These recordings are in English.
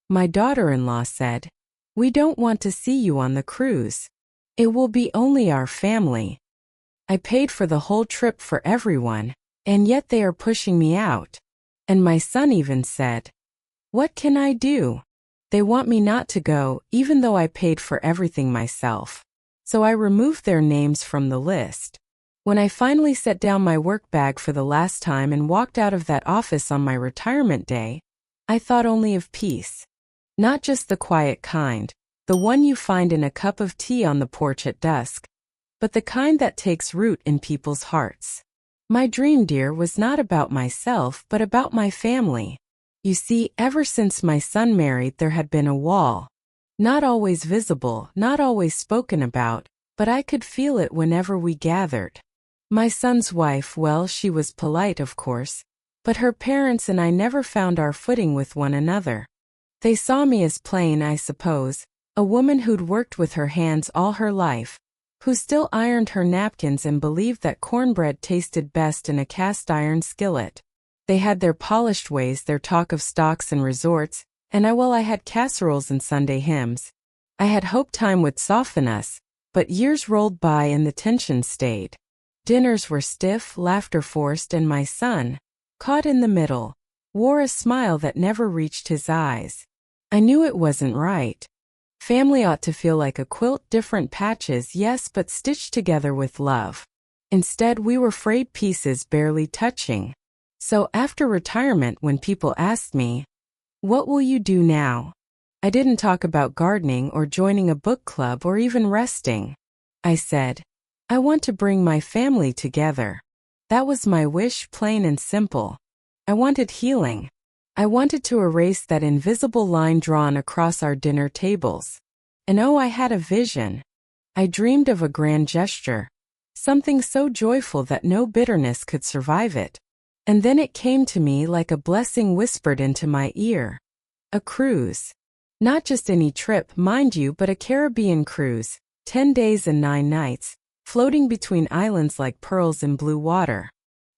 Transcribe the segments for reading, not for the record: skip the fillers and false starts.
My daughter-in-law said, "We don't want to see you on the cruise. It will be only our family." I paid for the whole trip for everyone, and yet they are pushing me out. And my son even said, "What can I do? They want me not to go, even though I paid for everything myself." So I removed their names from the list. When I finally set down my work bag for the last time and walked out of that office on my retirement day, I thought only of peace. Not just the quiet kind, the one you find in a cup of tea on the porch at dusk, but the kind that takes root in people's hearts. My dream, dear, was not about myself, but about my family. You see, ever since my son married, there had been a wall. Not always visible, not always spoken about, but I could feel it whenever we gathered. My son's wife, well, she was polite, of course, but her parents and I never found our footing with one another. They saw me as plain, I suppose, a woman who'd worked with her hands all her life, who still ironed her napkins and believed that cornbread tasted best in a cast-iron skillet. They had their polished ways, their talk of stocks and resorts, and I had casseroles and Sunday hymns. I had hoped time would soften us, but years rolled by and the tension stayed. Dinners were stiff, laughter forced, and my son, caught in the middle, wore a smile that never reached his eyes. I knew it wasn't right. Family ought to feel like a quilt, different patches, yes, but stitched together with love. Instead, we were frayed pieces barely touching. So after retirement, when people asked me, "What will you do now?" I didn't talk about gardening or joining a book club or even resting. I said, "I want to bring my family together." That was my wish, plain and simple. I wanted healing. I wanted to erase that invisible line drawn across our dinner tables. And oh, I had a vision. I dreamed of a grand gesture, something so joyful that no bitterness could survive it. And then it came to me like a blessing whispered into my ear. A cruise. Not just any trip, mind you, but a Caribbean cruise, 10 days and 9 nights, floating between islands like pearls in blue water.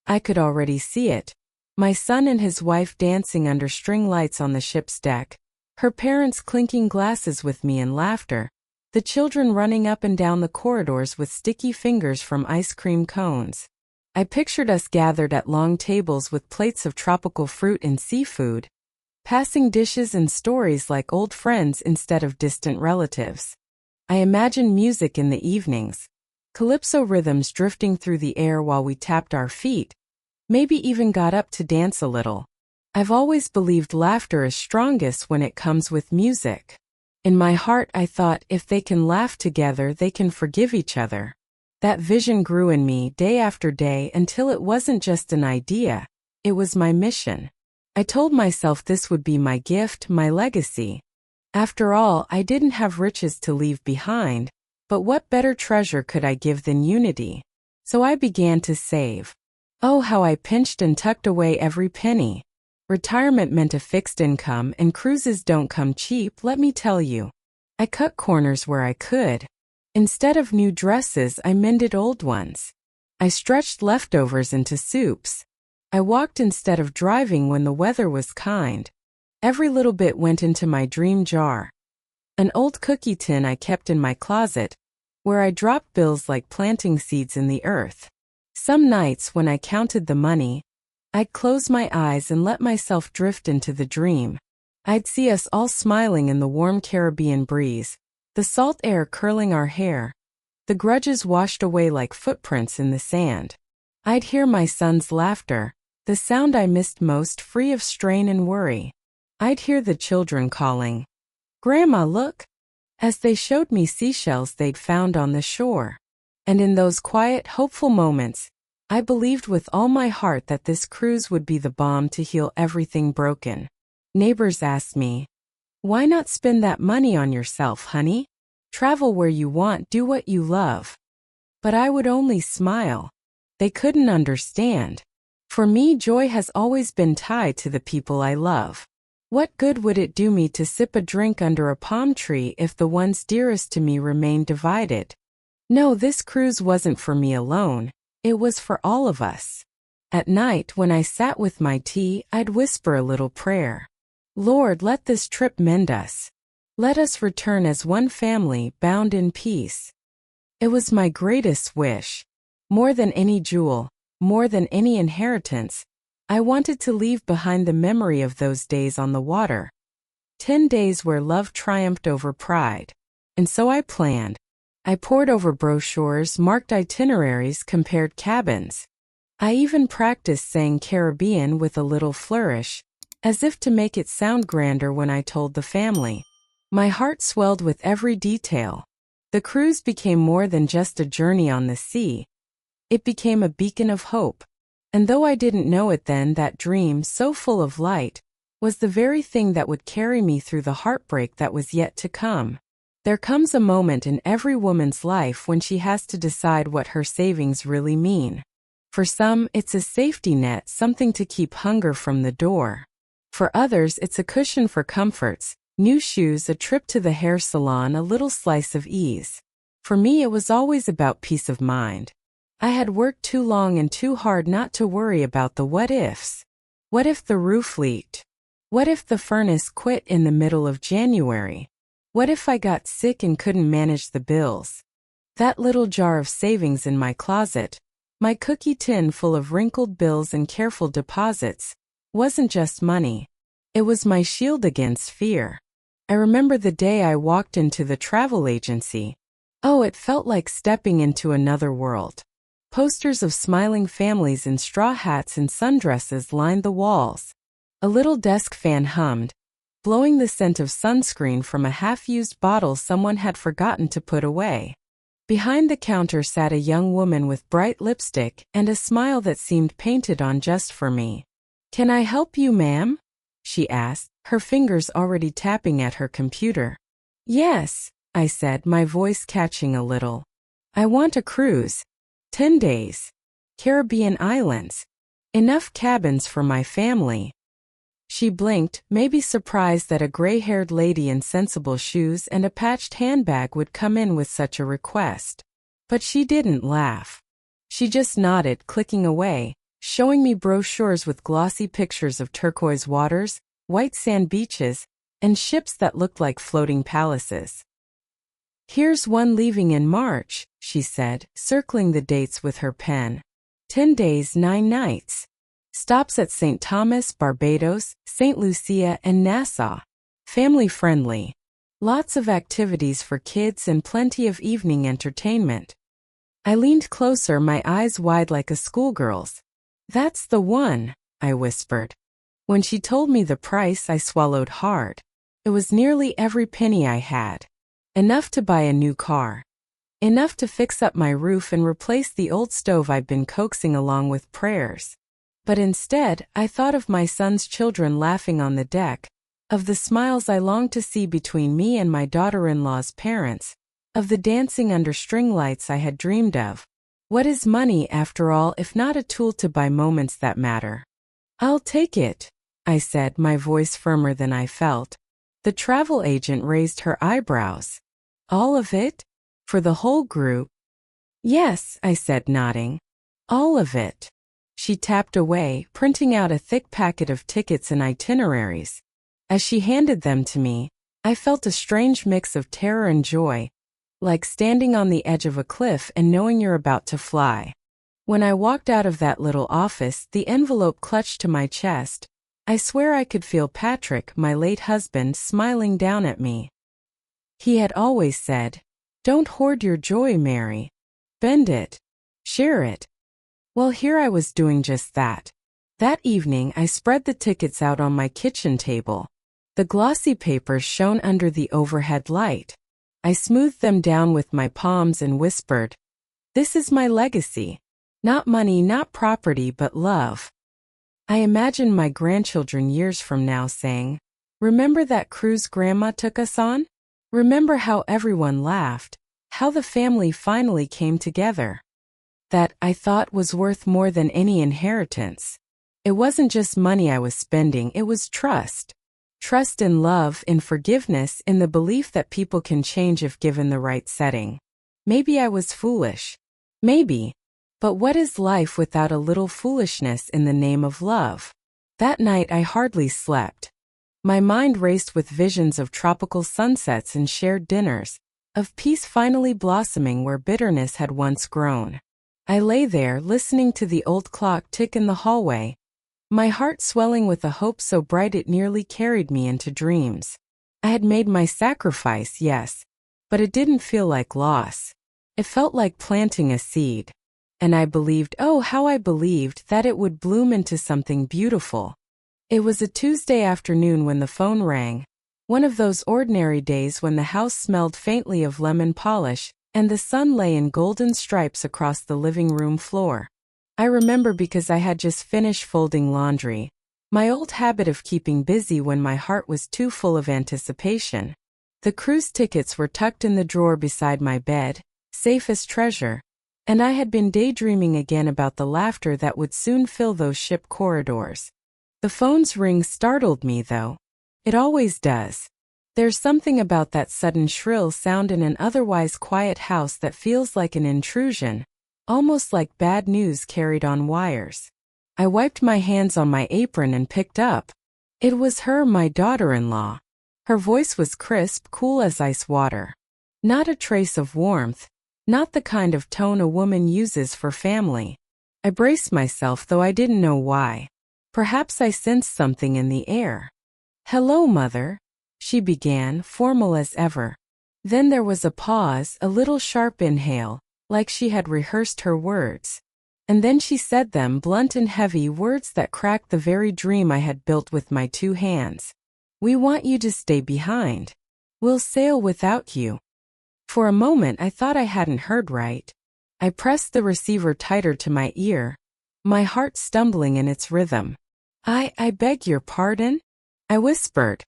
I could already see it. My son and his wife dancing under string lights on the ship's deck, her parents clinking glasses with me in laughter, the children running up and down the corridors with sticky fingers from ice cream cones. I pictured us gathered at long tables with plates of tropical fruit and seafood, passing dishes and stories like old friends instead of distant relatives. I imagined music in the evenings, calypso rhythms drifting through the air while we tapped our feet, maybe even got up to dance a little. I've always believed laughter is strongest when it comes with music. In my heart, I thought, if they can laugh together, they can forgive each other. That vision grew in me day after day until it wasn't just an idea, it was my mission. I told myself this would be my gift, my legacy. After all, I didn't have riches to leave behind, but what better treasure could I give than unity? So I began to save. Oh, how I pinched and tucked away every penny. Retirement meant a fixed income, and cruises don't come cheap, let me tell you. I cut corners where I could. Instead of new dresses, I mended old ones. I stretched leftovers into soups. I walked instead of driving when the weather was kind. Every little bit went into my dream jar. An old cookie tin I kept in my closet, where I dropped bills like planting seeds in the earth. Some nights when I counted the money, I'd close my eyes and let myself drift into the dream. I'd see us all smiling in the warm Caribbean breeze, the salt air curling our hair, the grudges washed away like footprints in the sand. I'd hear my son's laughter, the sound I missed most, free of strain and worry. I'd hear the children calling, "Grandma, look," as they showed me seashells they'd found on the shore. And in those quiet, hopeful moments, I believed with all my heart that this cruise would be the balm to heal everything broken. Neighbors asked me, "Why not spend that money on yourself, honey? Travel where you want, do what you love." But I would only smile. They couldn't understand. For me, joy has always been tied to the people I love. What good would it do me to sip a drink under a palm tree if the ones dearest to me remained divided? No, this cruise wasn't for me alone. It was for all of us. At night, when I sat with my tea, I'd whisper a little prayer. Lord, let this trip mend us. Let us return as one family bound in peace. It was my greatest wish. More than any jewel, more than any inheritance, I wanted to leave behind the memory of those days on the water. 10 days where love triumphed over pride. And so I planned. I pored over brochures, marked itineraries, compared cabins. I even practiced saying Caribbean with a little flourish, as if to make it sound grander when I told the family. My heart swelled with every detail. The cruise became more than just a journey on the sea. It became a beacon of hope. And though I didn't know it then, that dream, so full of light, was the very thing that would carry me through the heartbreak that was yet to come. There comes a moment in every woman's life when she has to decide what her savings really mean. For some, it's a safety net, something to keep hunger from the door. For others, it's a cushion for comforts, new shoes, a trip to the hair salon, a little slice of ease. For me, it was always about peace of mind. I had worked too long and too hard not to worry about the what-ifs. What if the roof leaked? What if the furnace quit in the middle of January? What if I got sick and couldn't manage the bills? That little jar of savings in my closet, my cookie tin full of wrinkled bills and careful deposits, wasn't just money. It was my shield against fear. I remember the day I walked into the travel agency. Oh, it felt like stepping into another world. Posters of smiling families in straw hats and sundresses lined the walls. A little desk fan hummed, blowing the scent of sunscreen from a half-used bottle someone had forgotten to put away. Behind the counter sat a young woman with bright lipstick and a smile that seemed painted on just for me. "Can I help you, ma'am?" she asked, her fingers already tapping at her computer. "Yes," I said, my voice catching a little. "I want a cruise. 10 days. Caribbean islands. Enough cabins for my family." She blinked, maybe surprised that a gray-haired lady in sensible shoes and a patched handbag would come in with such a request. But she didn't laugh. She just nodded, clicking away, showing me brochures with glossy pictures of turquoise waters, white sand beaches, and ships that looked like floating palaces. "Here's one leaving in March," she said, circling the dates with her pen. 10 days, 9 nights. Stops at St. Thomas, Barbados, St. Lucia, and Nassau. Family-friendly. Lots of activities for kids and plenty of evening entertainment. I leaned closer, my eyes wide like a schoolgirl's. "That's the one," I whispered. When she told me the price, I swallowed hard. It was nearly every penny I had. Enough to buy a new car. Enough to fix up my roof and replace the old stove I'd been coaxing along with prayers. But instead, I thought of my son's children laughing on the deck, of the smiles I longed to see between me and my daughter-in-law's parents, of the dancing under string lights I had dreamed of. What is money, after all, if not a tool to buy moments that matter? "I'll take it," I said, my voice firmer than I felt. The travel agent raised her eyebrows. "All of it? For the whole group?" "Yes," I said, nodding. "All of it." She tapped away, printing out a thick packet of tickets and itineraries. As she handed them to me, I felt a strange mix of terror and joy, like standing on the edge of a cliff and knowing you're about to fly. When I walked out of that little office, the envelope clutched to my chest. I swear I could feel Patrick, my late husband, smiling down at me. He had always said, "Don't hoard your joy, Mary. Bend it. Share it." Well, here I was doing just that. That evening, I spread the tickets out on my kitchen table. The glossy papers shone under the overhead light. I smoothed them down with my palms and whispered, "This is my legacy. Not money, not property, but love." I imagined my grandchildren years from now saying, "Remember that cruise Grandma took us on? Remember how everyone laughed, how the family finally came together?" That, I thought, was worth more than any inheritance. It wasn't just money I was spending, it was trust. Trust in love, in forgiveness, in the belief that people can change if given the right setting. Maybe I was foolish. Maybe. But what is life without a little foolishness in the name of love? That night I hardly slept. My mind raced with visions of tropical sunsets and shared dinners, of peace finally blossoming where bitterness had once grown. I lay there listening to the old clock tick in the hallway, my heart swelling with a hope so bright it nearly carried me into dreams. I had made my sacrifice, yes, but it didn't feel like loss. It felt like planting a seed. And I believed, oh how I believed, that it would bloom into something beautiful. It was a Tuesday afternoon when the phone rang, one of those ordinary days when the house smelled faintly of lemon polish, and the sun lay in golden stripes across the living room floor. I remember because I had just finished folding laundry, my old habit of keeping busy when my heart was too full of anticipation. The cruise tickets were tucked in the drawer beside my bed, safe as treasure, and I had been daydreaming again about the laughter that would soon fill those ship corridors. The phone's ring startled me though. It always does. There's something about that sudden shrill sound in an otherwise quiet house that feels like an intrusion, almost like bad news carried on wires. I wiped my hands on my apron and picked up. It was her, my daughter-in-law. Her voice was crisp, cool as ice water. Not a trace of warmth, not the kind of tone a woman uses for family. I braced myself, though I didn't know why. Perhaps I sensed something in the air. "Hello, Mother," she began, formal as ever. Then there was a pause, a little sharp inhale, like she had rehearsed her words. And then she said them, blunt and heavy words that cracked the very dream I had built with my 2 hands. "We want you to stay behind. We'll sail without you." For a moment I thought I hadn't heard right. I pressed the receiver tighter to my ear, my heart stumbling in its rhythm. I beg your pardon?" I whispered.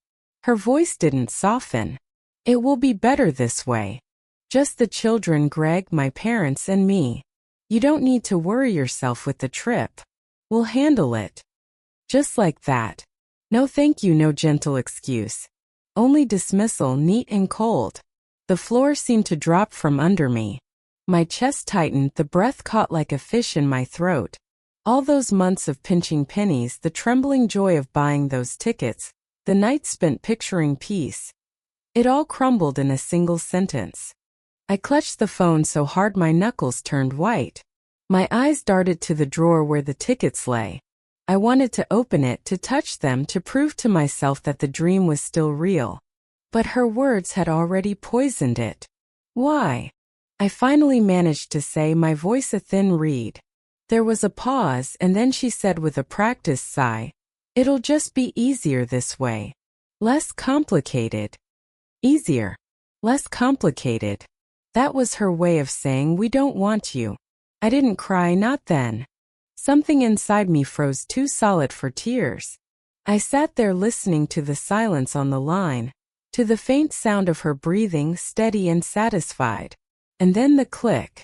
Her voice didn't soften. "It will be better this way. Just the children, Greg, my parents, and me. You don't need to worry yourself with the trip. We'll handle it." Just like that. No thank you, no gentle excuse. Only dismissal, neat and cold. The floor seemed to drop from under me. My chest tightened, the breath caught like a fish in my throat. All those months of pinching pennies, the trembling joy of buying those tickets, the nights spent picturing peace. It all crumbled in a single sentence. I clutched the phone so hard my knuckles turned white. My eyes darted to the drawer where the tickets lay. I wanted to open it, to touch them, to prove to myself that the dream was still real. But her words had already poisoned it. "Why?" I finally managed to say, my voice a thin reed. There was a pause, and then she said with a practiced sigh, "It'll just be easier this way. Less complicated." Easier. Less complicated. That was her way of saying, "We don't want you." I didn't cry, not then. Something inside me froze too solid for tears. I sat there listening to the silence on the line, to the faint sound of her breathing, steady and satisfied. And then the click.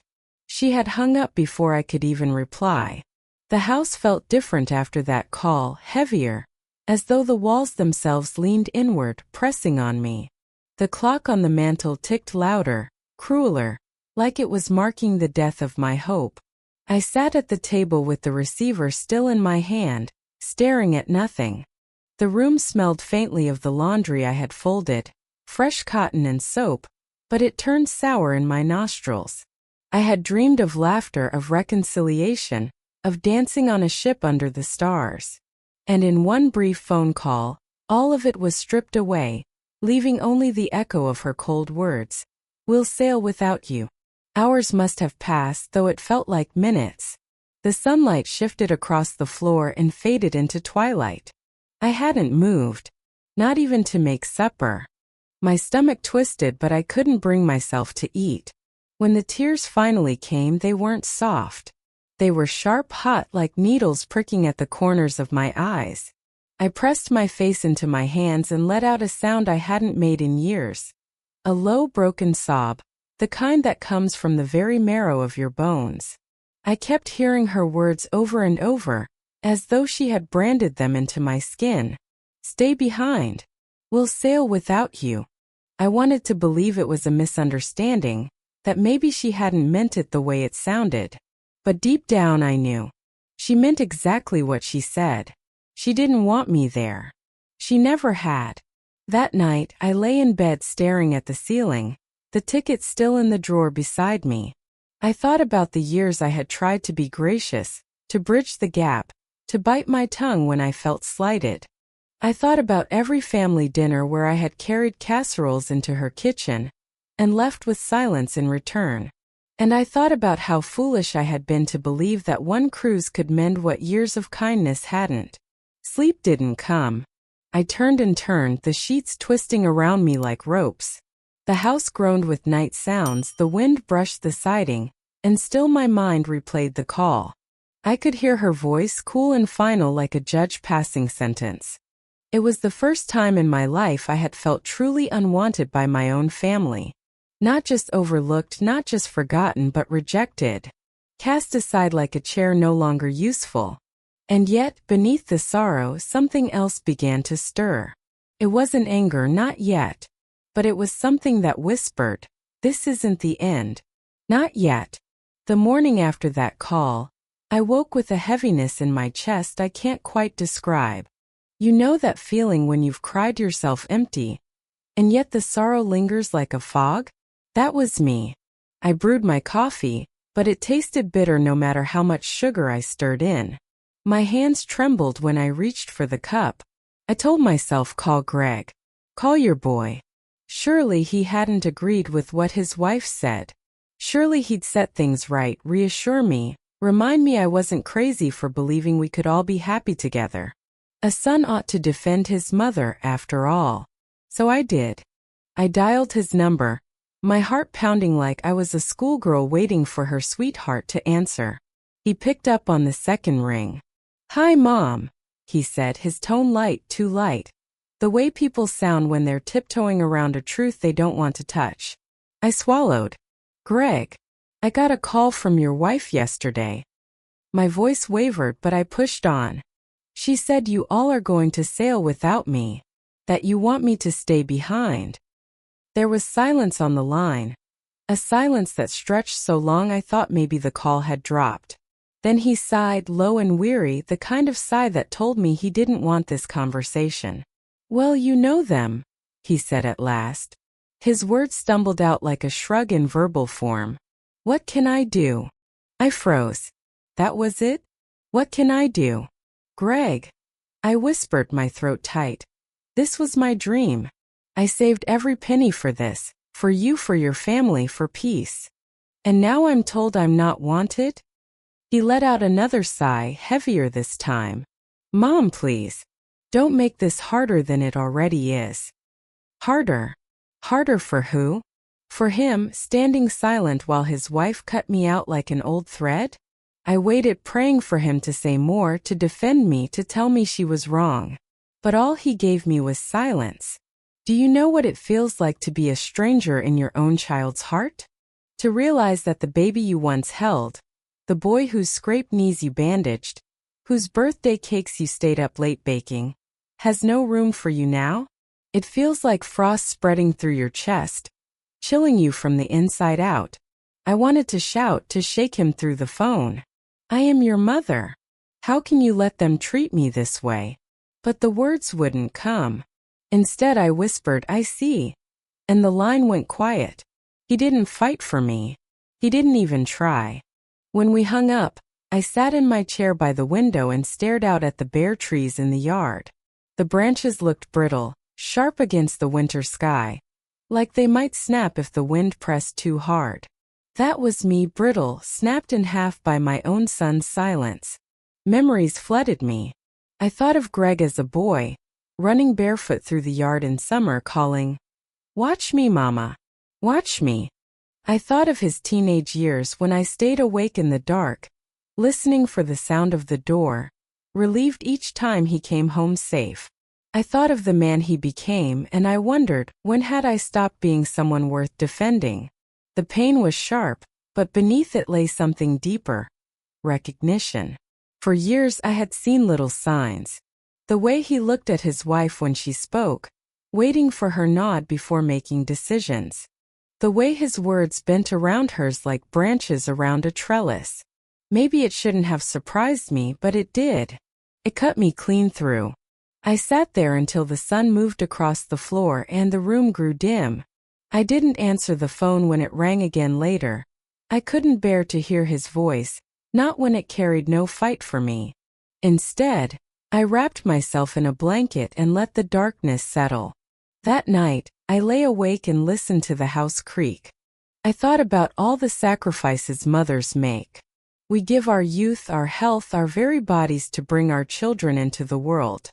She had hung up before I could even reply. The house felt different after that call, heavier, as though the walls themselves leaned inward, pressing on me. The clock on the mantel ticked louder, crueler, like it was marking the death of my hope. I sat at the table with the receiver still in my hand, staring at nothing. The room smelled faintly of the laundry I had folded, fresh cotton and soap, but it turned sour in my nostrils. I had dreamed of laughter, of reconciliation, of dancing on a ship under the stars. And in one brief phone call, all of it was stripped away, leaving only the echo of her cold words. "We'll sail without you." Hours must have passed, though it felt like minutes. The sunlight shifted across the floor and faded into twilight. I hadn't moved, not even to make supper. My stomach twisted, but I couldn't bring myself to eat. When the tears finally came, they weren't soft. They were sharp, hot, like needles pricking at the corners of my eyes. I pressed my face into my hands and let out a sound I hadn't made in years. A low, broken sob, the kind that comes from the very marrow of your bones. I kept hearing her words over and over, as though she had branded them into my skin. "Stay behind. We'll sail without you." I wanted to believe it was a misunderstanding, that maybe she hadn't meant it the way it sounded. But deep down I knew. She meant exactly what she said. She didn't want me there. She never had. That night, I lay in bed staring at the ceiling, the ticket still in the drawer beside me. I thought about the years I had tried to be gracious, to bridge the gap, to bite my tongue when I felt slighted. I thought about every family dinner where I had carried casseroles into her kitchen and left with silence in return. And I thought about how foolish I had been to believe that one cruise could mend what years of kindness hadn't. Sleep didn't come. I turned and turned, the sheets twisting around me like ropes. The house groaned with night sounds, the wind brushed the siding, and still my mind replayed the call. I could hear her voice, cool and final like a judge passing sentence. It was the first time in my life I had felt truly unwanted by my own family. Not just overlooked, not just forgotten, but rejected. Cast aside like a chair no longer useful. And yet, beneath the sorrow, something else began to stir. It wasn't anger, not yet. But it was something that whispered, "This isn't the end." Not yet. The morning after that call, I woke with a heaviness in my chest I can't quite describe. You know that feeling when you've cried yourself empty, and yet the sorrow lingers like a fog? That was me. I brewed my coffee, but it tasted bitter no matter how much sugar I stirred in. My hands trembled when I reached for the cup. I told myself, call Greg. Call your boy. Surely he hadn't agreed with what his wife said. Surely he'd set things right, reassure me, remind me I wasn't crazy for believing we could all be happy together. A son ought to defend his mother, after all. So I did. I dialed his number, my heart pounding like I was a schoolgirl waiting for her sweetheart to answer. He picked up on the second ring. "Hi, Mom," he said, his tone light, too light. The way people sound when they're tiptoeing around a truth they don't want to touch. I swallowed. "Greg, I got a call from your wife yesterday." My voice wavered, but I pushed on. "She said you all are going to sail without me, that you want me to stay behind." There was silence on the line, a silence that stretched so long I thought maybe the call had dropped. Then he sighed, low and weary, the kind of sigh that told me he didn't want this conversation. "Well, you know them," he said at last. His words stumbled out like a shrug in verbal form. "What can I do?" I froze. That was it? What can I do? "Greg," I whispered, my throat tight. "This was my dream. I saved every penny for this, for you, for your family, for peace. And now I'm told I'm not wanted?" He let out another sigh, heavier this time. "Mom, please. Don't make this harder than it already is." Harder? Harder for who? For him, standing silent while his wife cut me out like an old thread? I waited, praying for him to say more, to defend me, to tell me she was wrong. But all he gave me was silence. Do you know what it feels like to be a stranger in your own child's heart? To realize that the baby you once held, the boy whose scraped knees you bandaged, whose birthday cakes you stayed up late baking, has no room for you now? It feels like frost spreading through your chest, chilling you from the inside out. I wanted to shout, to shake him through the phone. "I am your mother. How can you let them treat me this way?" But the words wouldn't come. Instead I whispered, "I see." And the line went quiet. He didn't fight for me. He didn't even try. When we hung up, I sat in my chair by the window and stared out at the bare trees in the yard. The branches looked brittle, sharp against the winter sky, like they might snap if the wind pressed too hard. That was me, brittle, snapped in half by my own son's silence. Memories flooded me. I thought of Greg as a boy, running barefoot through the yard in summer, calling, "Watch me, Mama. Watch me." I thought of his teenage years when I stayed awake in the dark, listening for the sound of the door, relieved each time he came home safe. I thought of the man he became, and I wondered, when had I stopped being someone worth defending? The pain was sharp, but beneath it lay something deeper. Recognition. For years I had seen little signs. The way he looked at his wife when she spoke, waiting for her nod before making decisions. The way his words bent around hers like branches around a trellis. Maybe it shouldn't have surprised me, but it did. It cut me clean through. I sat there until the sun moved across the floor and the room grew dim. I didn't answer the phone when it rang again later. I couldn't bear to hear his voice, not when it carried no fight for me. Instead, I wrapped myself in a blanket and let the darkness settle. That night, I lay awake and listened to the house creak. I thought about all the sacrifices mothers make. We give our youth, our health, our very bodies to bring our children into the world.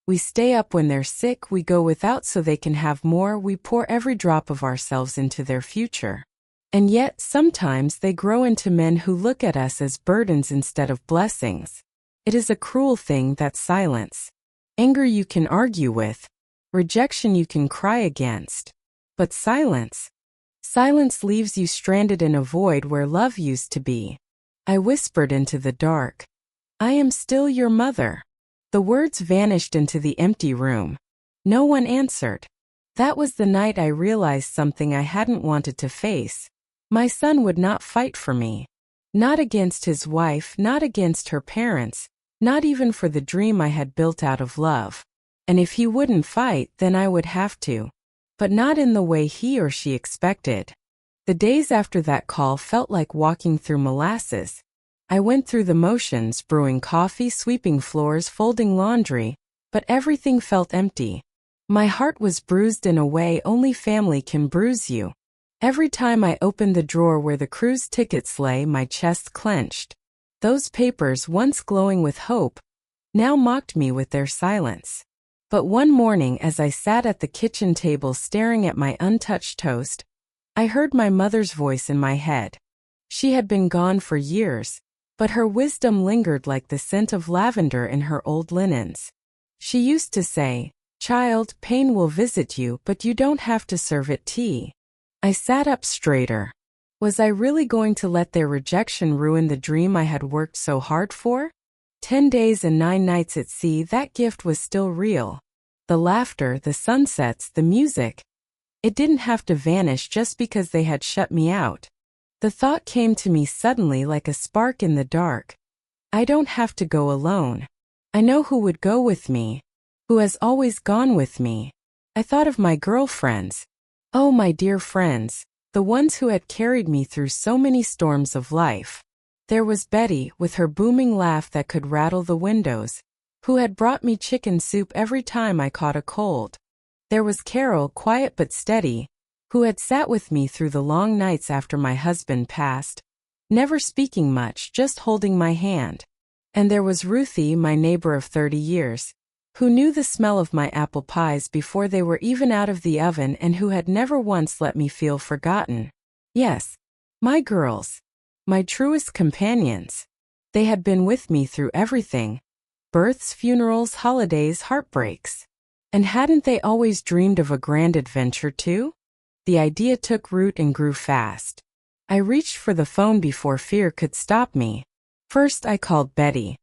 We stay up when they're sick, we go without so they can have more, we pour every drop of ourselves into their future. And yet, sometimes they grow into men who look at us as burdens instead of blessings. It is a cruel thing, that silence. Anger you can argue with. Rejection you can cry against. But silence leaves you stranded in a void where love used to be. I whispered into the dark, "I am still your mother." The words vanished into the empty room. No one answered. That was the night I realized something I hadn't wanted to face. My son would not fight for me. Not against his wife, not against her parents, not even for the dream I had built out of love. And if he wouldn't fight, then I would have to. But not in the way he or she expected. The days after that call felt like walking through molasses. I went through the motions, brewing coffee, sweeping floors, folding laundry, but everything felt empty. My heart was bruised in a way only family can bruise you. Every time I opened the drawer where the cruise tickets lay, my chest clenched. Those papers, once glowing with hope, now mocked me with their silence. But one morning, as I sat at the kitchen table staring at my untouched toast, I heard my mother's voice in my head. She had been gone for years, but her wisdom lingered like the scent of lavender in her old linens. She used to say, "Child, pain will visit you, but you don't have to serve it tea." I sat up straighter. Was I really going to let their rejection ruin the dream I had worked so hard for? 10 days and 9 nights at sea, that gift was still real. The laughter, the sunsets, the music. It didn't have to vanish just because they had shut me out. The thought came to me suddenly like a spark in the dark. I don't have to go alone. I know who would go with me, who has always gone with me. I thought of my girlfriends. Oh, my dear friends, the ones who had carried me through so many storms of life. There was Betty, with her booming laugh that could rattle the windows, who had brought me chicken soup every time I caught a cold. There was Carol, quiet but steady, who had sat with me through the long nights after my husband passed, never speaking much, just holding my hand. And there was Ruthie, my neighbor of 30 years, who knew the smell of my apple pies before they were even out of the oven and who had never once let me feel forgotten. Yes, my girls, my truest companions. They had been with me through everything: births, funerals, holidays, heartbreaks. And hadn't they always dreamed of a grand adventure too? The idea took root and grew fast. I reached for the phone before fear could stop me. First I called Betty.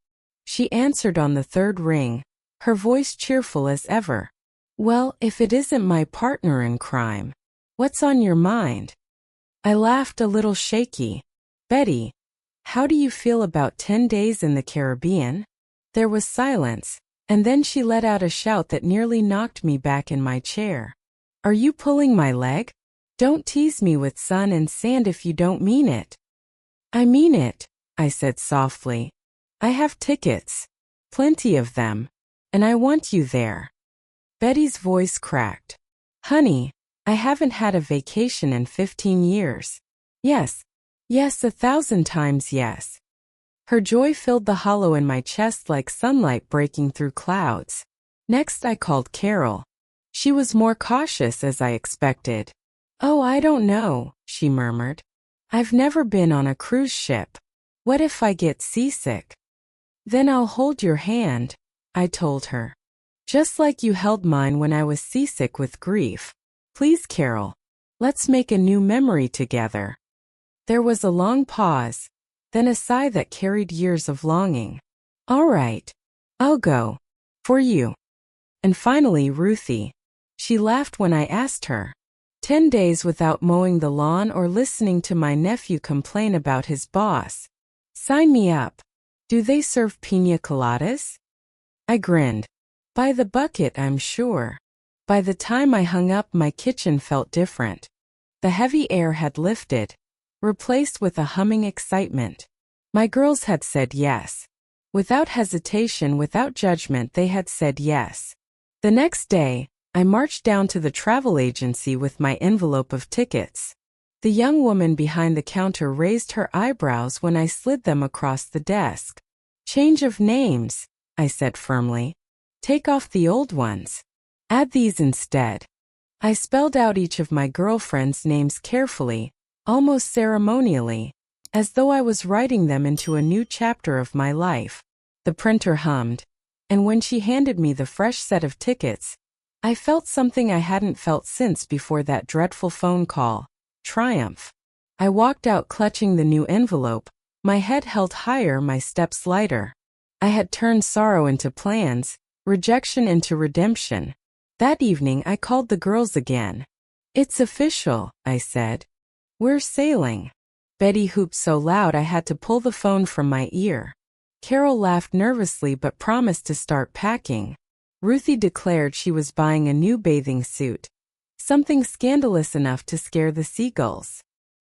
She answered on the third ring, her voice cheerful as ever. "Well, if it isn't my partner in crime. What's on your mind?" I laughed, a little shaky. "Betty, how do you feel about 10 days in the Caribbean?" There was silence, and then she let out a shout that nearly knocked me back in my chair. "Are you pulling my leg? Don't tease me with sun and sand if you don't mean it." "I mean it," I said softly. "I have tickets. Plenty of them. And I want you there." Betty's voice cracked. "Honey, I haven't had a vacation in 15 years. Yes, 1,000 times yes." Her joy filled the hollow in my chest like sunlight breaking through clouds. Next I called Carol. She was more cautious, as I expected. "Oh, I don't know," she murmured. "I've never been on a cruise ship. What if I get seasick?" "Then I'll hold your hand," I told her. "Just like you held mine when I was seasick with grief. Please, Carol, let's make a new memory together." There was a long pause, then a sigh that carried years of longing. "All right, I'll go. For you." And finally Ruthie. She laughed when I asked her. 10 days without mowing the lawn or listening to my nephew complain about his boss. Sign me up. Do they serve piña coladas? I grinned. By the bucket, I'm sure. By the time I hung up, my kitchen felt different. The heavy air had lifted, replaced with a humming excitement. My girls had said yes. Without hesitation, without judgment, they had said yes. The next day, I marched down to the travel agency with my envelope of tickets. The young woman behind the counter raised her eyebrows when I slid them across the desk. Change of names, I said firmly. Take off the old ones. Add these instead. I spelled out each of my girlfriends' names carefully, almost ceremonially, as though I was writing them into a new chapter of my life. The printer hummed, and when she handed me the fresh set of tickets, I felt something I hadn't felt since before that dreadful phone call. Triumph. I walked out clutching the new envelope, my head held higher, my steps lighter. I had turned sorrow into plans, rejection into redemption. That evening I called the girls again. It's official, I said. We're sailing. Betty whooped so loud I had to pull the phone from my ear. Carol laughed nervously but promised to start packing. Ruthie declared she was buying a new bathing suit. Something scandalous enough to scare the seagulls.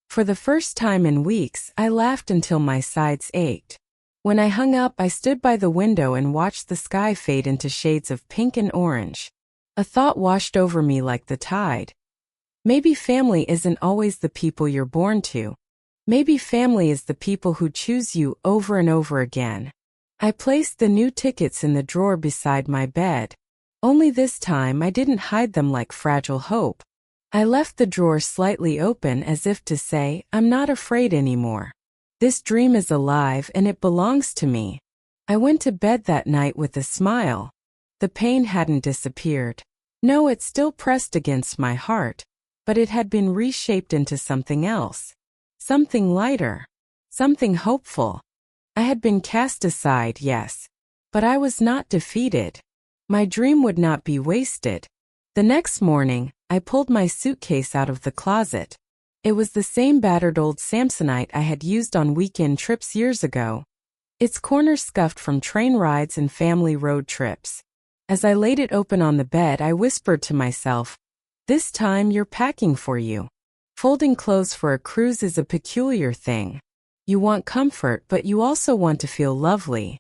For the first time in weeks, I laughed until my sides ached. When I hung up, I stood by the window and watched the sky fade into shades of pink and orange. A thought washed over me like the tide. Maybe family isn't always the people you're born to. Maybe family is the people who choose you over and over again. I placed the new tickets in the drawer beside my bed. Only this time I didn't hide them like fragile hope. I left the drawer slightly open as if to say, I'm not afraid anymore. This dream is alive and it belongs to me. I went to bed that night with a smile. The pain hadn't disappeared. No, it still pressed against my heart, but it had been reshaped into something else. Something lighter. Something hopeful. I had been cast aside, yes, but I was not defeated. My dream would not be wasted. The next morning, I pulled my suitcase out of the closet. It was the same battered old Samsonite I had used on weekend trips years ago. Its corners scuffed from train rides and family road trips. As I laid it open on the bed, I whispered to myself, this time you're packing for you. Folding clothes for a cruise is a peculiar thing. You want comfort, but you also want to feel lovely.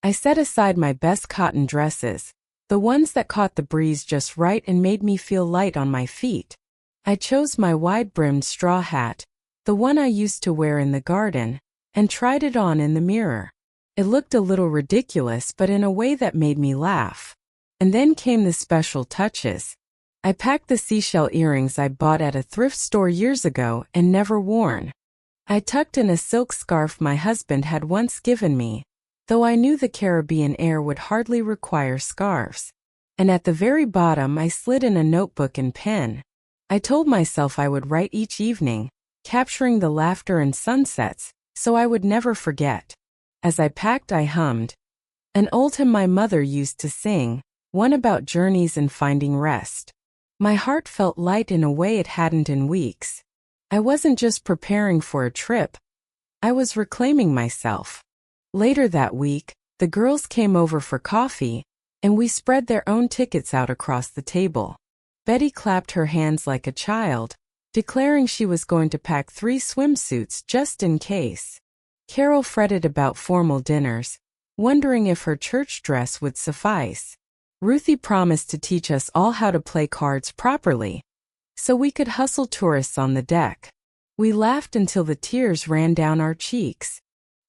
I set aside my best cotton dresses, the ones that caught the breeze just right and made me feel light on my feet. I chose my wide-brimmed straw hat, the one I used to wear in the garden, and tried it on in the mirror. It looked a little ridiculous, but in a way that made me laugh. And then came the special touches. I packed the seashell earrings I bought at a thrift store years ago and never worn. I tucked in a silk scarf my husband had once given me, though I knew the Caribbean air would hardly require scarves. And at the very bottom I slid in a notebook and pen. I told myself I would write each evening, capturing the laughter and sunsets, so I would never forget. As I packed, I hummed an old hymn my mother used to sing, one about journeys and finding rest. My heart felt light in a way it hadn't in weeks. I wasn't just preparing for a trip. I was reclaiming myself. Later that week, the girls came over for coffee, and we spread their own tickets out across the table. Betty clapped her hands like a child, declaring she was going to pack 3 swimsuits just in case. Carol fretted about formal dinners, wondering if her church dress would suffice. Ruthie promised to teach us all how to play cards properly, so we could hustle tourists on the deck. We laughed until the tears ran down our cheeks.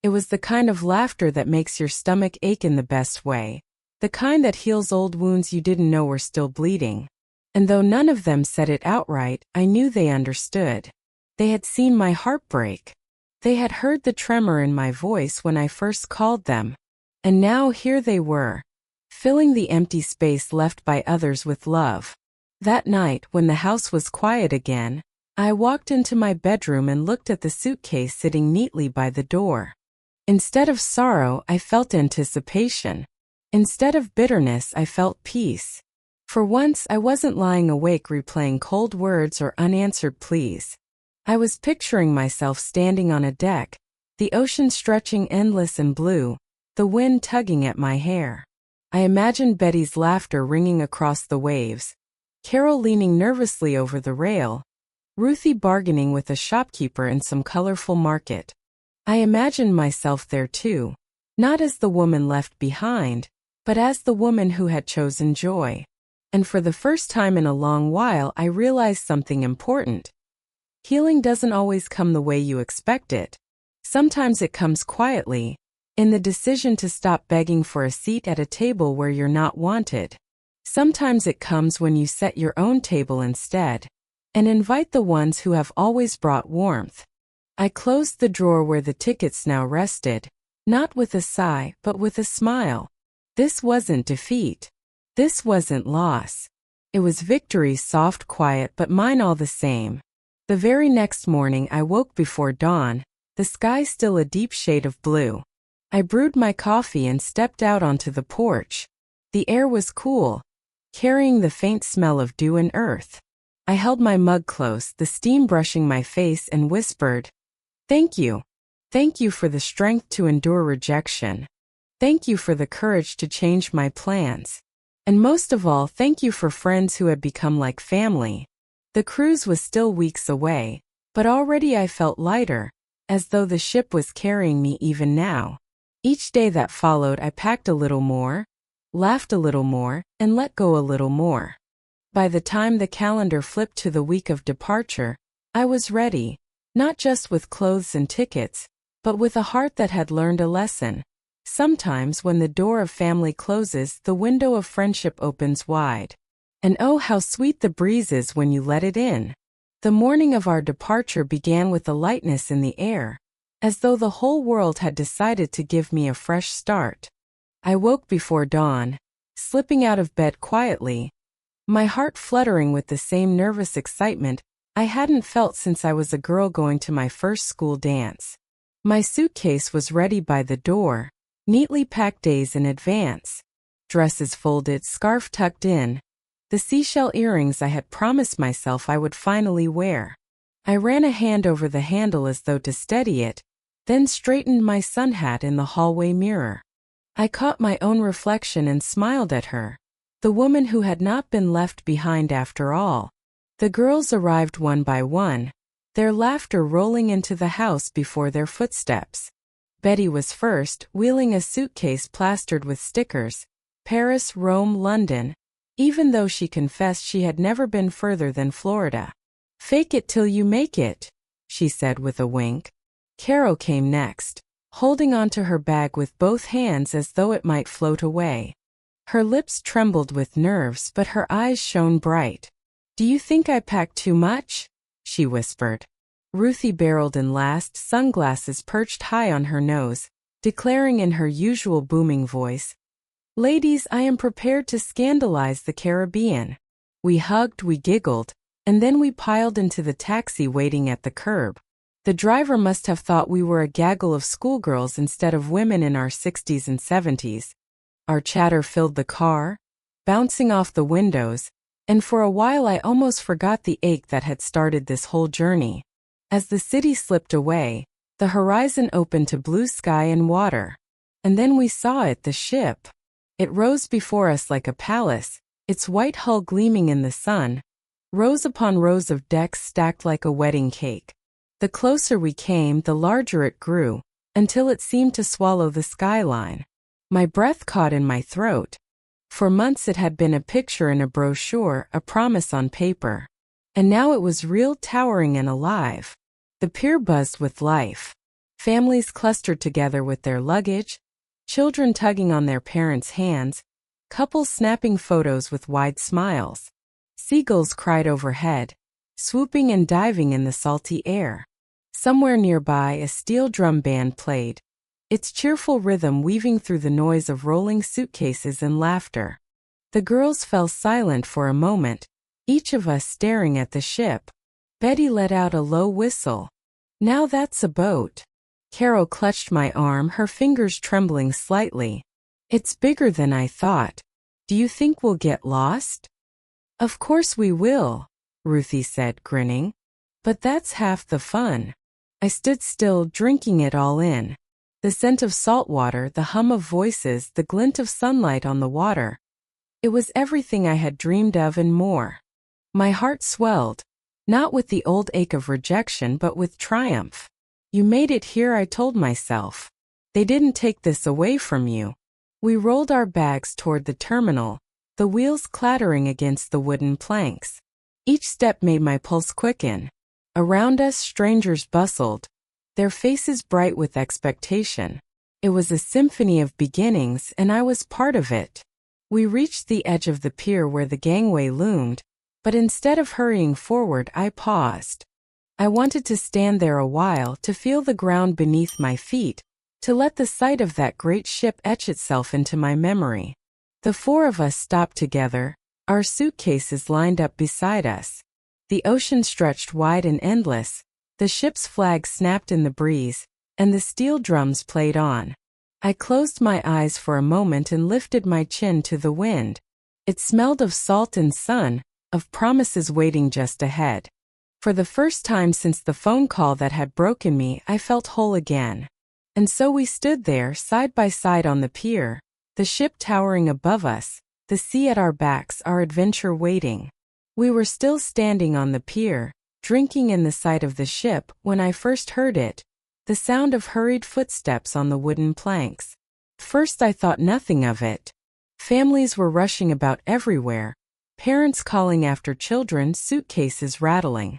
It was the kind of laughter that makes your stomach ache in the best way, the kind that heals old wounds you didn't know were still bleeding. And though none of them said it outright, I knew they understood. They had seen my heart break. They had heard the tremor in my voice when I first called them. And now here they were, filling the empty space left by others with love. That night, when the house was quiet again, I walked into my bedroom and looked at the suitcase sitting neatly by the door. Instead of sorrow, I felt anticipation. Instead of bitterness, I felt peace. For once, I wasn't lying awake replaying cold words or unanswered pleas. I was picturing myself standing on a deck, the ocean stretching endless and blue, the wind tugging at my hair. I imagined Betty's laughter ringing across the waves, Carol leaning nervously over the rail, Ruthie bargaining with a shopkeeper in some colorful market. I imagined myself there too, not as the woman left behind, but as the woman who had chosen joy. And for the first time in a long while I realized something important. Healing doesn't always come the way you expect it. Sometimes it comes quietly, in the decision to stop begging for a seat at a table where you're not wanted. Sometimes it comes when you set your own table instead, and invite the ones who have always brought warmth. I closed the drawer where the tickets now rested, not with a sigh but with a smile. This wasn't defeat. This wasn't loss. It was victory, soft, quiet, but mine all the same. The very next morning I woke before dawn, the sky still a deep shade of blue. I brewed my coffee and stepped out onto the porch. The air was cool, carrying the faint smell of dew and earth. I held my mug close, the steam brushing my face, and whispered, "Thank you. Thank you for the strength to endure rejection. Thank you for the courage to change my plans. And most of all, thank you for friends who had become like family." The cruise was still weeks away, but already I felt lighter, as though the ship was carrying me even now. Each day that followed I packed a little more, laughed a little more, and let go a little more. By the time the calendar flipped to the week of departure, I was ready, not just with clothes and tickets, but with a heart that had learned a lesson. Sometimes when the door of family closes, the window of friendship opens wide. And oh, how sweet the breeze is when you let it in. The morning of our departure began with a lightness in the air, as though the whole world had decided to give me a fresh start. I woke before dawn, slipping out of bed quietly, my heart fluttering with the same nervous excitement I hadn't felt since I was a girl going to my first school dance. My suitcase was ready by the door, neatly packed days in advance. Dresses folded, scarf tucked in, the seashell earrings I had promised myself I would finally wear. I ran a hand over the handle as though to steady it, then straightened my sun hat in the hallway mirror. I caught my own reflection and smiled at her, the woman who had not been left behind after all. The girls arrived one by one, their laughter rolling into the house before their footsteps. Betty was first, wheeling a suitcase plastered with stickers, Paris, Rome, London, even though she confessed she had never been further than Florida. "Fake it till you make it," she said with a wink. Carol came next, holding onto her bag with both hands as though it might float away. Her lips trembled with nerves, but her eyes shone bright. "Do you think I packed too much?" she whispered. Ruthie barreled in last, sunglasses perched high on her nose, declaring in her usual booming voice, "Ladies, I am prepared to scandalize the Caribbean." We hugged, we giggled, and then we piled into the taxi waiting at the curb. The driver must have thought we were a gaggle of schoolgirls instead of women in our 60s and 70s. Our chatter filled the car, bouncing off the windows, and for a while I almost forgot the ache that had started this whole journey. As the city slipped away, the horizon opened to blue sky and water. And then we saw it, the ship. It rose before us like a palace, its white hull gleaming in the sun, rows upon rows of decks stacked like a wedding cake. The closer we came, the larger it grew, until it seemed to swallow the skyline. My breath caught in my throat. For months it had been a picture in a brochure, a promise on paper. And now it was real, towering and alive. The pier buzzed with life. Families clustered together with their luggage, children tugging on their parents' hands, couples snapping photos with wide smiles. Seagulls cried overhead, swooping and diving in the salty air. Somewhere nearby a steel drum band played, its cheerful rhythm weaving through the noise of rolling suitcases and laughter. The girls fell silent for a moment, each of us staring at the ship. Betty let out a low whistle. "Now that's a boat." Carol clutched my arm, her fingers trembling slightly. "It's bigger than I thought. Do you think we'll get lost?" "Of course we will," Ruthie said, grinning. "But that's half the fun." I stood still, drinking it all in. The scent of salt water, the hum of voices, the glint of sunlight on the water. It was everything I had dreamed of and more. My heart swelled, not with the old ache of rejection but with triumph. You made it here, I told myself. They didn't take this away from you. We rolled our bags toward the terminal, the wheels clattering against the wooden planks. Each step made my pulse quicken. Around us, strangers bustled, their faces bright with expectation. It was a symphony of beginnings, and I was part of it. We reached the edge of the pier where the gangway loomed, but instead of hurrying forward, I paused. I wanted to stand there a while, to feel the ground beneath my feet, to let the sight of that great ship etch itself into my memory. The four of us stopped together, our suitcases lined up beside us. The ocean stretched wide and endless, the ship's flag snapped in the breeze, and the steel drums played on. I closed my eyes for a moment and lifted my chin to the wind. It smelled of salt and sun, of promises waiting just ahead. For the first time since the phone call that had broken me, I felt whole again. And so we stood there, side by side on the pier, the ship towering above us, the sea at our backs, our adventure waiting. We were still standing on the pier, drinking in the sight of the ship, when I first heard it, the sound of hurried footsteps on the wooden planks. First I thought nothing of it. Families were rushing about everywhere, parents calling after children, suitcases rattling.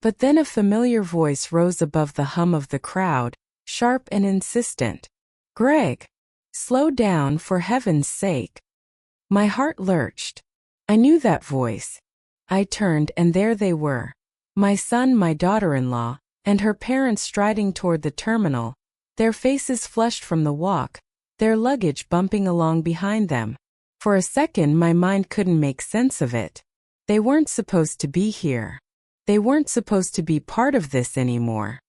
But then a familiar voice rose above the hum of the crowd, sharp and insistent. "Greg! Slow down, for heaven's sake." My heart lurched. I knew that voice. I turned, and there they were. My son, my daughter-in-law, and her parents striding toward the terminal, their faces flushed from the walk, their luggage bumping along behind them. For a second my mind couldn't make sense of it. They weren't supposed to be here. They weren't supposed to be part of this anymore.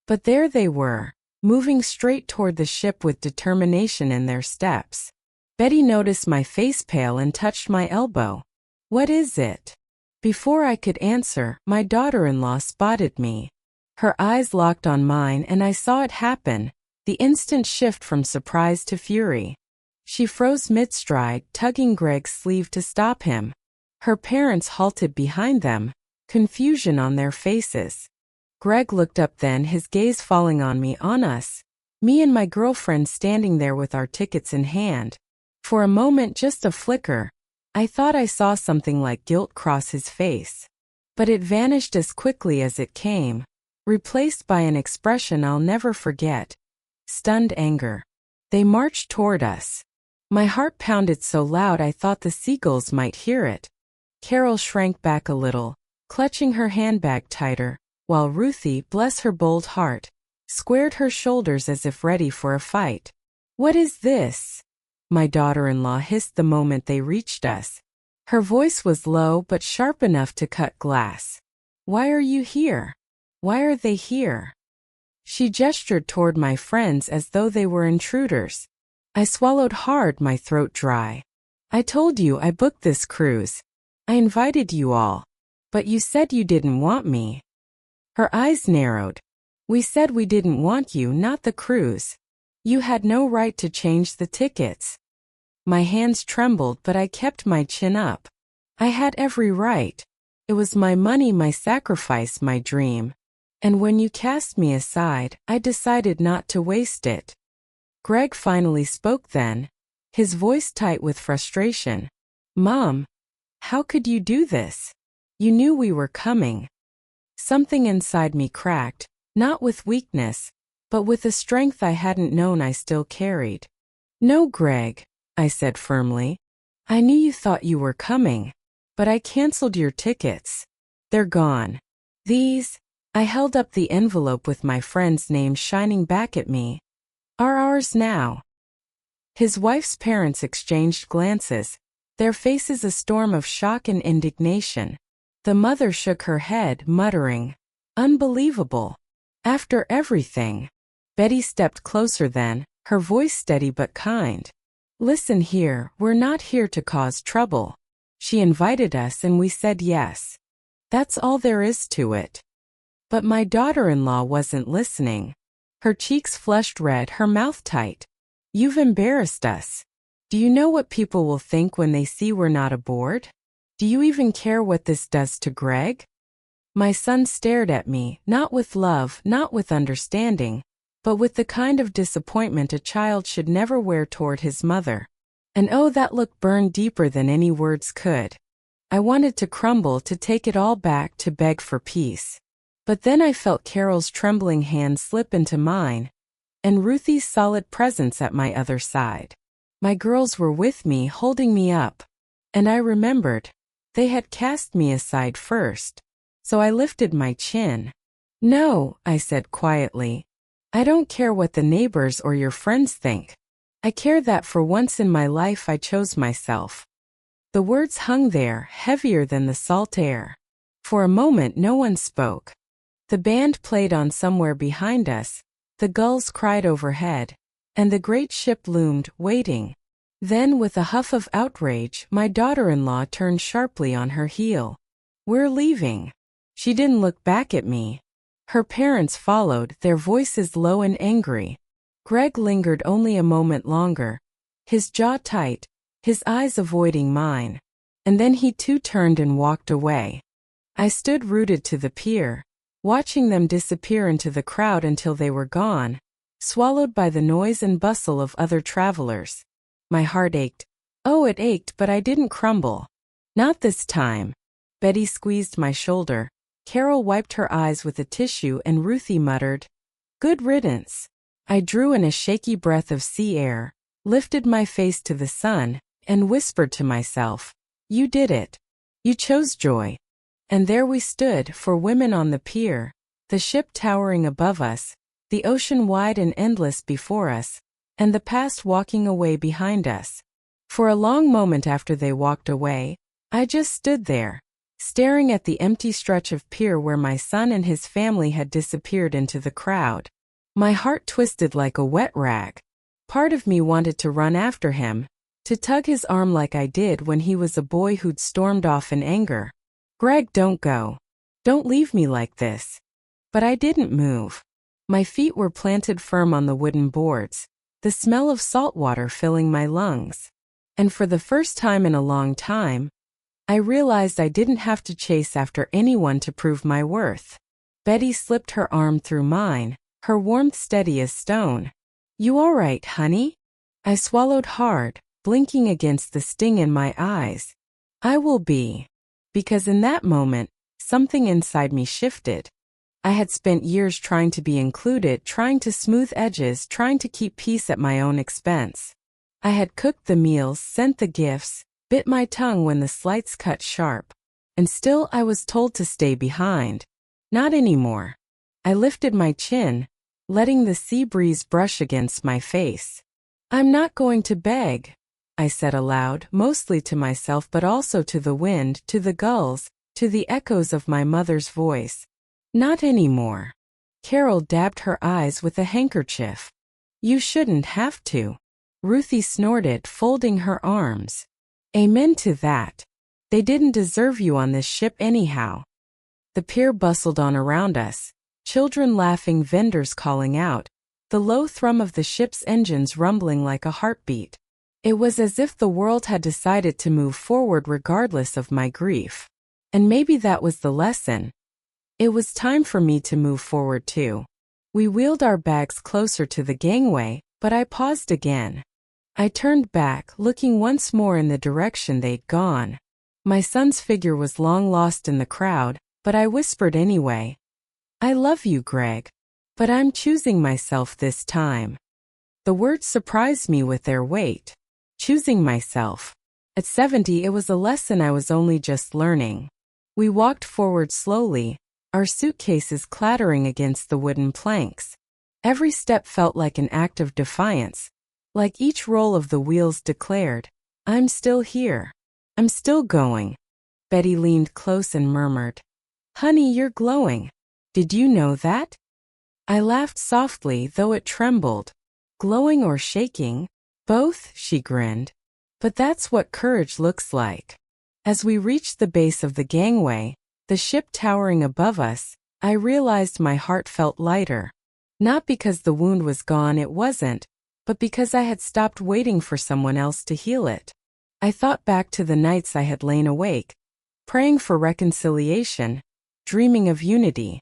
But there they were, moving straight toward the ship with determination in their steps. Betty noticed my face pale and touched my elbow. "What is it?" Before I could answer, my daughter-in-law spotted me. Her eyes locked on mine, and I saw it happen, the instant shift from surprise to fury. She froze mid-stride, tugging Greg's sleeve to stop him. Her parents halted behind them, confusion on their faces. Greg looked up then, his gaze falling on us, me and my girlfriend standing there with our tickets in hand. For a moment, just a flicker, I thought I saw something like guilt cross his face. But it vanished as quickly as it came, replaced by an expression I'll never forget. Stunned anger. They marched toward us. My heart pounded so loud I thought the seagulls might hear it. Carol shrank back a little, clutching her handbag tighter, while Ruthie, bless her bold heart, squared her shoulders as if ready for a fight. "What is this?" my daughter-in-law hissed the moment they reached us. Her voice was low but sharp enough to cut glass. "Why are you here? Why are they here?" She gestured toward my friends as though they were intruders. I swallowed hard, my throat dry. "I told you I booked this cruise. I invited you all. But you said you didn't want me." Her eyes narrowed. "We said we didn't want you, not the cruise. You had no right to change the tickets." My hands trembled, but I kept my chin up. I had every right. It was my money, my sacrifice, my dream. And when you cast me aside, I decided not to waste it. Greg finally spoke then, his voice tight with frustration. "Mom, how could you do this? You knew we were coming." Something inside me cracked, not with weakness, but with a strength I hadn't known I still carried. "No, Greg," I said firmly. "I knew you thought you were coming, but I canceled your tickets. They're gone. These," I held up the envelope with my friend's name shining back at me, "are ours now." His wife's parents exchanged glances, their faces a storm of shock and indignation. The mother shook her head, muttering, "Unbelievable. After everything." Betty stepped closer then, her voice steady but kind. "Listen here, we're not here to cause trouble. She invited us and we said yes. That's all there is to it." But my daughter-in-law wasn't listening. Her cheeks flushed red, her mouth tight. You've embarrassed us. Do you know what people will think when they see we're not aboard? Do you even care what this does to Greg? My son stared at me, not with love, not with understanding, but with the kind of disappointment a child should never wear toward his mother. And oh, that look burned deeper than any words could. I wanted to crumble, to take it all back, to beg for peace. But then I felt Carol's trembling hand slip into mine, and Ruthie's solid presence at my other side. My girls were with me, holding me up. And I remembered. They had cast me aside first. So I lifted my chin. No, I said quietly. I don't care what the neighbors or your friends think. I care that for once in my life I chose myself. The words hung there, heavier than the salt air. For a moment no one spoke. The band played on somewhere behind us, the gulls cried overhead, and the great ship loomed, waiting. Then, with a huff of outrage, my daughter-in-law turned sharply on her heel. We're leaving. She didn't look back at me. Her parents followed, their voices low and angry. Greg lingered only a moment longer, his jaw tight, his eyes avoiding mine, and then he too turned and walked away. I stood rooted to the pier, watching them disappear into the crowd until they were gone, swallowed by the noise and bustle of other travelers. My heart ached. Oh, it ached, but I didn't crumble. Not this time. Betty squeezed my shoulder. Carol wiped her eyes with a tissue and Ruthie muttered, "Good riddance." I drew in a shaky breath of sea air, lifted my face to the sun, and whispered to myself, "You did it. You chose joy." And there we stood, for women on the pier, the ship towering above us, the ocean wide and endless before us, and the past walking away behind us. For a long moment after they walked away, I just stood there, staring at the empty stretch of pier where my son and his family had disappeared into the crowd. My heart twisted like a wet rag. Part of me wanted to run after him, to tug his arm like I did when he was a boy who'd stormed off in anger. Greg, don't go. Don't leave me like this. But I didn't move. My feet were planted firm on the wooden boards, the smell of salt water filling my lungs. And for the first time in a long time, I realized I didn't have to chase after anyone to prove my worth. Betty slipped her arm through mine, her warmth steady as stone. You all right, honey? I swallowed hard, blinking against the sting in my eyes. I will be. Because in that moment, something inside me shifted. I had spent years trying to be included, trying to smooth edges, trying to keep peace at my own expense. I had cooked the meals, sent the gifts, bit my tongue when the slights cut sharp. And still I was told to stay behind. Not anymore. I lifted my chin, letting the sea breeze brush against my face. I'm not going to beg, I said aloud, mostly to myself but also to the wind, to the gulls, to the echoes of my mother's voice. Not anymore. Carol dabbed her eyes with a handkerchief. You shouldn't have to. Ruthie snorted, folding her arms. Amen to that. They didn't deserve you on this ship anyhow. The pier bustled on around us, children laughing, vendors calling out, the low thrum of the ship's engines rumbling like a heartbeat. It was as if the world had decided to move forward regardless of my grief. And maybe that was the lesson. It was time for me to move forward too. We wheeled our bags closer to the gangway, but I paused again. I turned back, looking once more in the direction they'd gone. My son's figure was long lost in the crowd, but I whispered anyway. I love you, Greg. But I'm choosing myself this time. The words surprised me with their weight. Choosing myself. At 70, it was a lesson I was only just learning. We walked forward slowly, our suitcases clattering against the wooden planks. Every step felt like an act of defiance. Like each roll of the wheels declared, I'm still here. I'm still going. Betty leaned close and murmured, Honey, you're glowing. Did you know that? I laughed softly, though it trembled. Glowing or shaking? Both, she grinned. But that's what courage looks like. As we reached the base of the gangway, the ship towering above us, I realized my heart felt lighter. Not because the wound was gone, it wasn't, but because I had stopped waiting for someone else to heal it. I thought back to the nights I had lain awake, praying for reconciliation, dreaming of unity.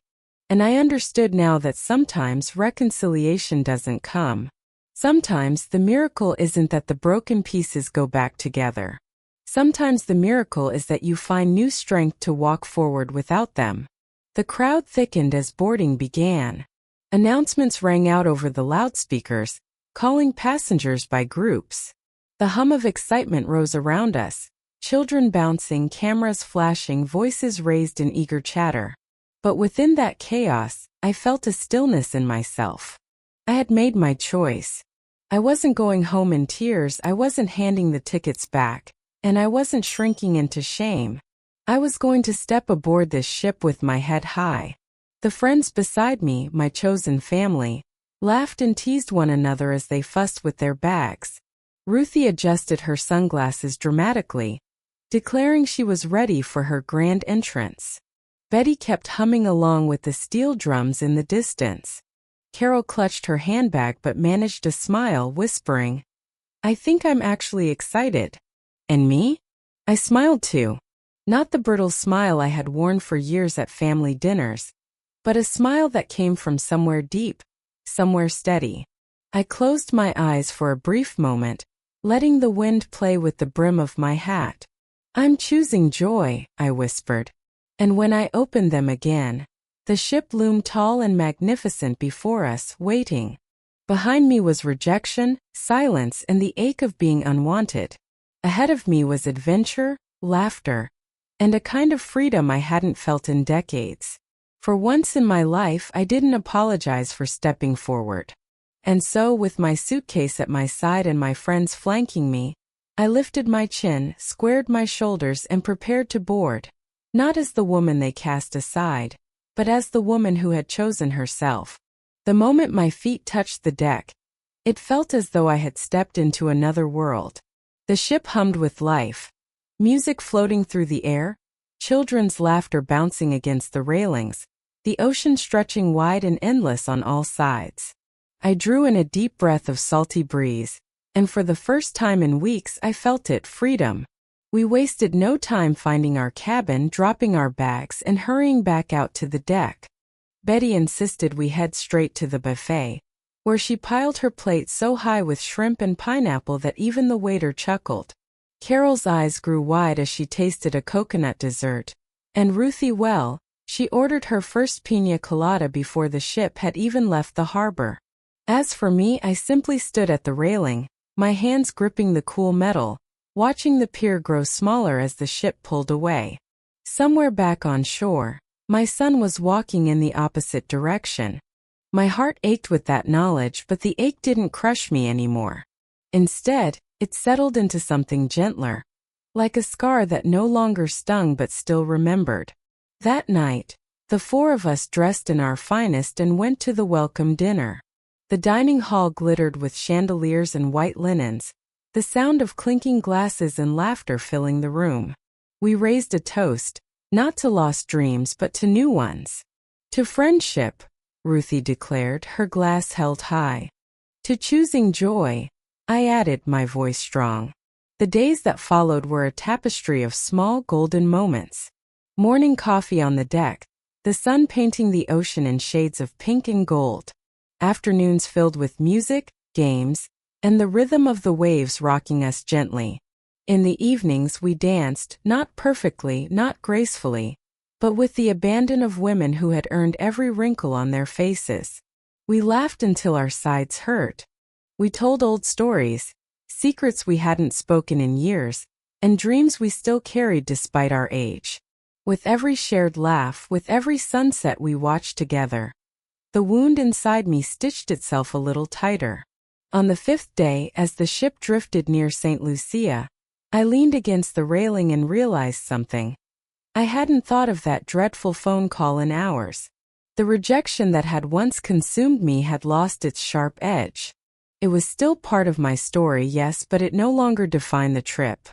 And I understood now that sometimes reconciliation doesn't come. Sometimes the miracle isn't that the broken pieces go back together. Sometimes the miracle is that you find new strength to walk forward without them. The crowd thickened as boarding began. Announcements rang out over the loudspeakers, calling passengers by groups. The hum of excitement rose around us, children bouncing, cameras flashing, voices raised in eager chatter. But within that chaos, I felt a stillness in myself. I had made my choice. I wasn't going home in tears, I wasn't handing the tickets back, and I wasn't shrinking into shame. I was going to step aboard this ship with my head high. The friends beside me, my chosen family, laughed and teased one another as they fussed with their bags. Ruthie adjusted her sunglasses dramatically, declaring she was ready for her grand entrance. Betty kept humming along with the steel drums in the distance. Carol clutched her handbag but managed a smile, whispering, "I think I'm actually excited." And me? I smiled too. Not the brittle smile I had worn for years at family dinners, but a smile that came from somewhere deep, somewhere steady. I closed my eyes for a brief moment, letting the wind play with the brim of my hat. "I'm choosing joy," I whispered. And when I opened them again, the ship loomed tall and magnificent before us, waiting. Behind me was rejection, silence, and the ache of being unwanted. Ahead of me was adventure, laughter, and a kind of freedom I hadn't felt in decades. For once in my life, I didn't apologize for stepping forward. And so, with my suitcase at my side and my friends flanking me, I lifted my chin, squared my shoulders, and prepared to board. Not as the woman they cast aside, but as the woman who had chosen herself. The moment my feet touched the deck, it felt as though I had stepped into another world. The ship hummed with life, music floating through the air, children's laughter bouncing against the railings, the ocean stretching wide and endless on all sides. I drew in a deep breath of salty breeze, and for the first time in weeks I felt it, freedom. We wasted no time finding our cabin, dropping our bags, and hurrying back out to the deck. Betty insisted we head straight to the buffet, where she piled her plate so high with shrimp and pineapple that even the waiter chuckled. Carol's eyes grew wide as she tasted a coconut dessert, and Ruthie, well, she ordered her first piña colada before the ship had even left the harbor. As for me, I simply stood at the railing, my hands gripping the cool metal, watching the pier grow smaller as the ship pulled away. Somewhere back on shore, my son was walking in the opposite direction. My heart ached with that knowledge, but the ache didn't crush me anymore. Instead, it settled into something gentler, like a scar that no longer stung but still remembered. That night, the four of us dressed in our finest and went to the welcome dinner. The dining hall glittered with chandeliers and white linens, the sound of clinking glasses and laughter filling the room. We raised a toast, not to lost dreams but to new ones. To friendship, Ruthie declared, her glass held high. To choosing joy, I added, my voice strong. The days that followed were a tapestry of small golden moments. Morning coffee on the deck, the sun painting the ocean in shades of pink and gold. Afternoons filled with music, games, and the rhythm of the waves rocking us gently. In the evenings we danced, not perfectly, not gracefully, but with the abandon of women who had earned every wrinkle on their faces. We laughed until our sides hurt. We told old stories, secrets we hadn't spoken in years, and dreams we still carried despite our age. With every shared laugh, with every sunset we watched together, the wound inside me stitched itself a little tighter. On the fifth day, as the ship drifted near St. Lucia, I leaned against the railing and realized something. I hadn't thought of that dreadful phone call in hours. The rejection that had once consumed me had lost its sharp edge. It was still part of my story, yes, but it no longer defined the trip.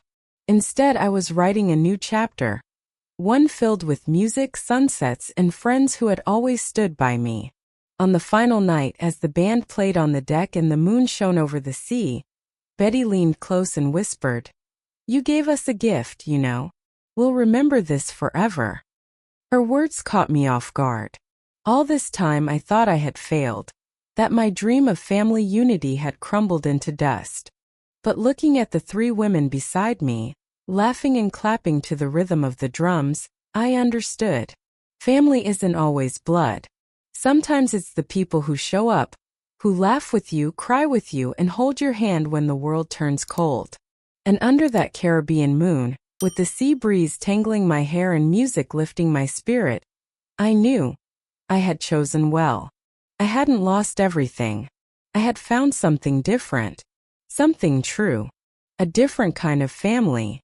Instead, I was writing a new chapter, one filled with music, sunsets, and friends who had always stood by me. On the final night, as the band played on the deck and the moon shone over the sea, Betty leaned close and whispered, "You gave us a gift, you know. We'll remember this forever." Her words caught me off guard. All this time I thought I had failed, that my dream of family unity had crumbled into dust. But looking at the three women beside me, laughing and clapping to the rhythm of the drums, I understood. Family isn't always blood. Sometimes it's the people who show up, who laugh with you, cry with you, and hold your hand when the world turns cold. And under that Caribbean moon, with the sea breeze tangling my hair and music lifting my spirit, I knew I had chosen well. I hadn't lost everything. I had found something different, something true, a different kind of family.